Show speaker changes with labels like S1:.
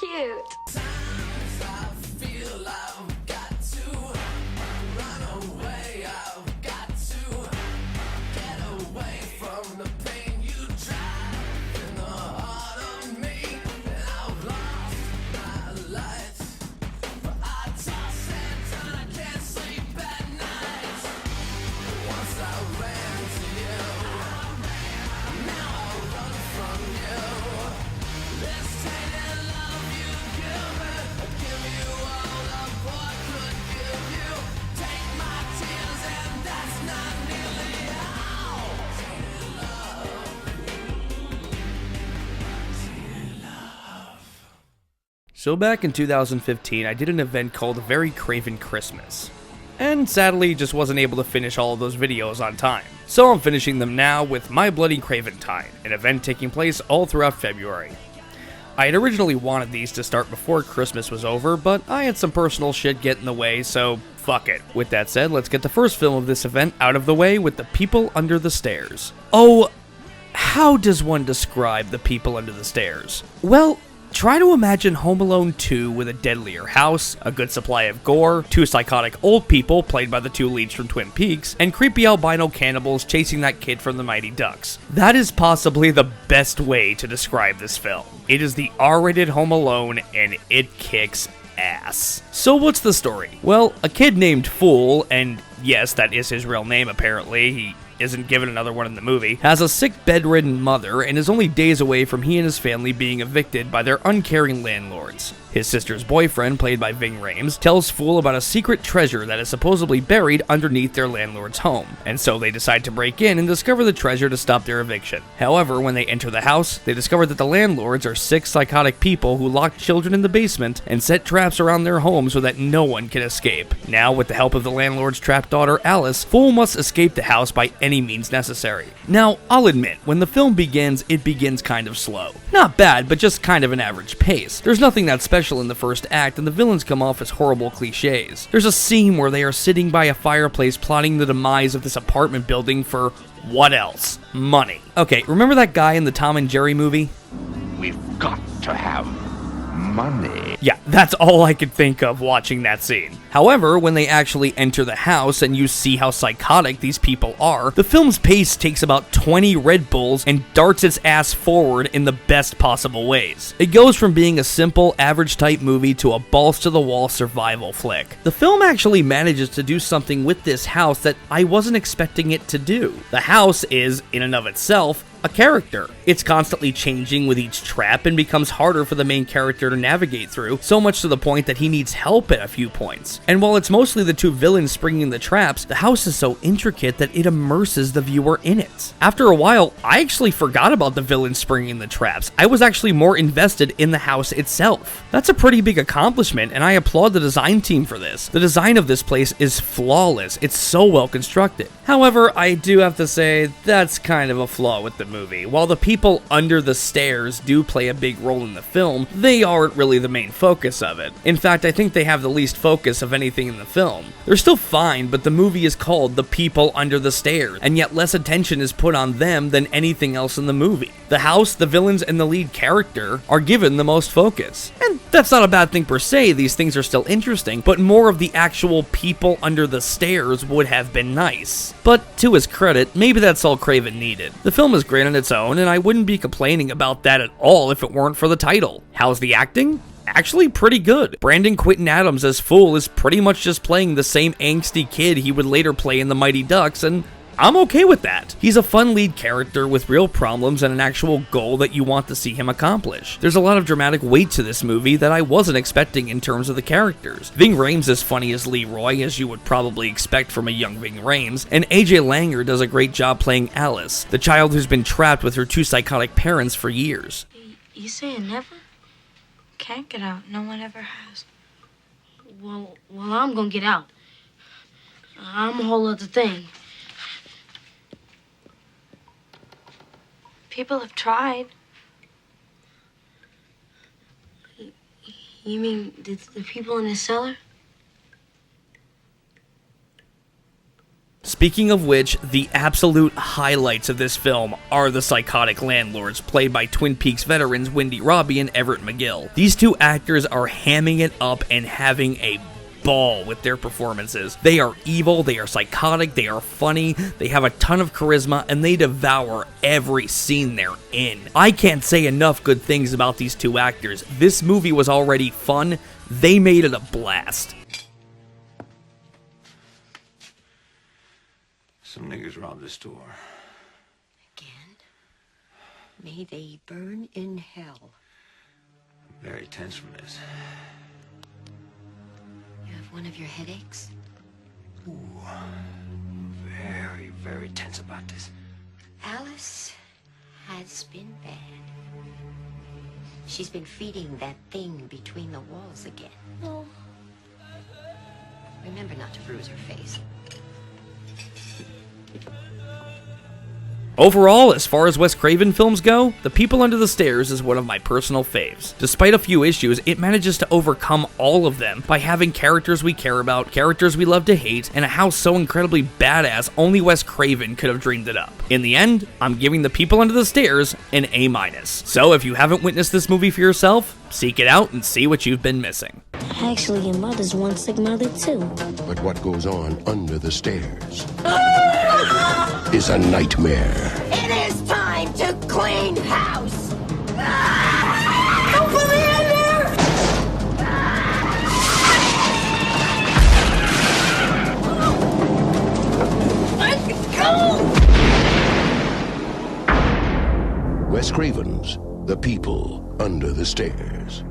S1: cute.
S2: So back in 2015, I did an event called Very Craven Christmas. And sadly, just wasn't able to finish all of those videos on time. So I'm finishing them now with My Bloody Craventine, an event taking place all throughout February. I had originally wanted these to start before Christmas was over, but I had some personal shit get in the way, so fuck it. With that said, let's get the first film of this event out of the way with The People Under the Stairs. Oh, how does one describe The People Under the Stairs? Well, try to imagine Home Alone 2 with a deadlier house, a good supply of gore, two psychotic old people played by the two leads from Twin Peaks, and creepy albino cannibals chasing that kid from the Mighty Ducks. That is possibly the best way to describe this film. It is the R-rated Home Alone, and it kicks ass. So what's the story? Well, a kid named Fool, and yes, that is his real name apparently, he isn't given another one in the movie, has a sick bedridden mother and is only days away from he and his family being evicted by their uncaring landlords. His sister's boyfriend, played by Ving Rhames, tells Fool about a secret treasure that is supposedly buried underneath their landlord's home, and so they decide to break in and discover the treasure to stop their eviction. However, when they enter the house, they discover that the landlords are sick psychotic people who lock children in the basement and set traps around their home so that no one can escape. Now, with the help of the landlord's trapped daughter Alice, Fool must escape the house by any means necessary. Now, I'll admit, when the film begins, it begins kind of slow. Not bad, but just kind of an average pace. There's nothing that special in the first act, and the villains come off as horrible cliches. There's a scene where they are sitting by a fireplace plotting the demise of this apartment building for what else? Money. Okay, remember that guy in the Tom and Jerry movie?
S3: We've got to have money.
S2: Yeah, that's all I could think of watching that scene. However, when they actually enter the house and you see how psychotic these people are, the film's pace takes about 20 Red Bulls and darts its ass forward in the best possible ways. It goes from being a simple, average-type movie to a balls-to-the-wall survival flick. The film actually manages to do something with this house that I wasn't expecting it to do. The house is, in and of itself, a character. It's constantly changing with each trap and becomes harder for the main character to navigate through, so much to the point that he needs help at a few points. And while it's mostly the two villains springing the traps, the house is so intricate that it immerses the viewer in it. After a while, I actually forgot about the villains springing the traps. I was actually more invested in the house itself. That's a pretty big accomplishment, and I applaud the design team for this. The design of this place is flawless. It's so well constructed. However, I do have to say that's kind of a flaw with the movie. While the people under the stairs do play a big role in the film, they aren't really the main focus of it. In fact, I think they have the least focus of anything in the film. They're still fine, but the movie is called The People Under the Stairs, and yet less attention is put on them than anything else in the movie. The house, the villains, and the lead character are given the most focus. And that's not a bad thing per se, these things are still interesting, but more of the actual people under the stairs would have been nice. But to his credit, maybe that's all Craven needed. The film is great on its own, and I wouldn't be complaining about that at all if it weren't for the title. How's the acting? Actually pretty good. Brandon Quinton Adams as Fool is pretty much just playing the same angsty kid he would later play in the Mighty Ducks, and I'm okay with that. He's a fun lead character with real problems and an actual goal that you want to see him accomplish. There's a lot of dramatic weight to this movie that I wasn't expecting in terms of the characters. Ving Rhames is funny as Leroy, as you would probably expect from a young Ving Rhames, and AJ Langer does a great job playing Alice, the child who's been trapped with her two psychotic parents for years.
S1: You saying never? Can't get out. No one ever has. Well, I'm gonna get out. I'm a whole other thing. People have tried. You mean the people in the cellar?
S2: Speaking of which, the absolute highlights of this film are the psychotic landlords, played by Twin Peaks veterans Wendy Robbie and Everett McGill. These two actors are hamming it up and having a ball with their performances. They are evil, they are psychotic, they are funny, they have a ton of charisma, and they devour every scene they're in. I can't say enough good things about these two actors. This movie was already fun, they made it a blast.
S4: Some niggas robbed the store.
S5: Again? May they burn in hell.
S4: Very tense from this.
S5: You have one of your headaches?
S4: Ooh. Very, very tense about this.
S5: Alice has been bad. She's been feeding that thing between the walls again.
S1: Oh.
S5: Remember not to bruise her face.
S2: Overall, as far as Wes Craven films go, The People Under the Stairs is one of my personal faves. Despite a few issues, it manages to overcome all of them by having characters we care about, characters we love to hate, and a house so incredibly badass only Wes Craven could have dreamed it up. In the end, I'm giving The People Under the Stairs an A-. So if you haven't witnessed this movie for yourself, seek it out and see what you've been missing.
S1: Actually, your mother's one sick mother, too.
S6: But what goes on under the stairs is a nightmare.
S5: It is time to clean house! Let's go!
S6: Wes Craven's The People Under the Stairs.